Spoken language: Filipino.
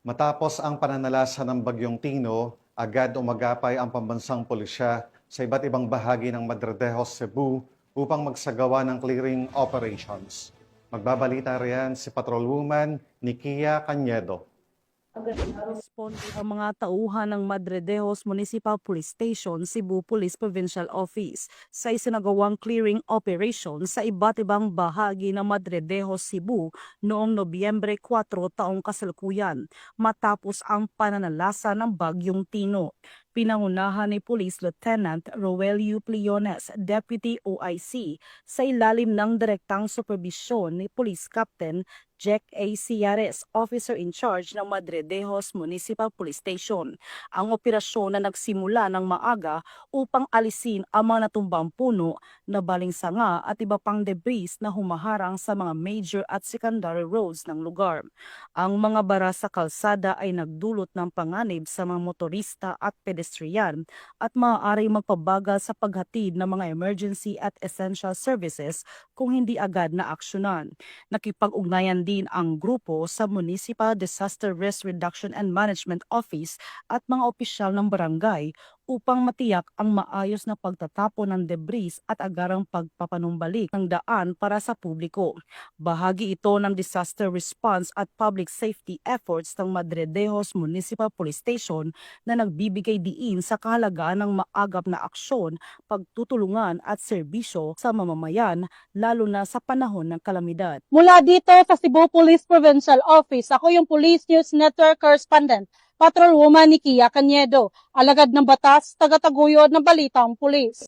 Matapos ang pananalasa ng Bagyong Tino, agad umagapay ang pambansang pulisya sa iba't ibang bahagi ng Madredejos, Cebu upang magsagawa ng clearing operations. Magbabalita riyan si Patrolwoman Nikia Cañedo. Responde ang mga tauhan ng Madredejos Municipal Police Station, Cebu Police Provincial Office sa isinagawang clearing operation sa iba't ibang bahagi ng Madredejos, Cebu noong Nobyembre 4 taong kasalukuyan matapos ang pananalasa ng Bagyong Tino. Pinangunahan ni Police Lieutenant Roelio Pliones, Deputy OIC, sa ilalim ng direktang superbisyon ni Police Captain Jack A. Ciares, Officer in Charge ng Madredejos Municipal Police Station. Ang operasyon na nagsimula ng maaga upang alisin ang mga natumbang puno, nabaling sanga at iba pang debris na humaharang sa mga major at secondary roads ng lugar. Ang mga bara sa kalsada ay nagdulot ng panganib sa mga motorista at pedestrian at maaaring magpabagal sa paghatid ng mga emergency at essential services kung hindi agad na aksyonan. Nakipag-ugnayan din ang grupo sa Municipal Disaster Risk Reduction and Management Office at mga opisyal ng barangay upang matiyak ang maayos na pagtatapon ng debris at agarang pagpapanumbalik ng daan para sa publiko. Bahagi ito ng disaster response at public safety efforts ng Madredejos Municipal Police Station na nagbibigay diin sa kahalagaan ng maagap na aksyon, pagtutulungan at serbisyo sa mamamayan lalo na sa panahon ng kalamidad. Mula dito sa Cebu Police Provincial Office, ako yung Police News Network Correspondent, Patrolwoman Nikia Cañedo, alagad ng batas, tagataguyod ng balitang pulis.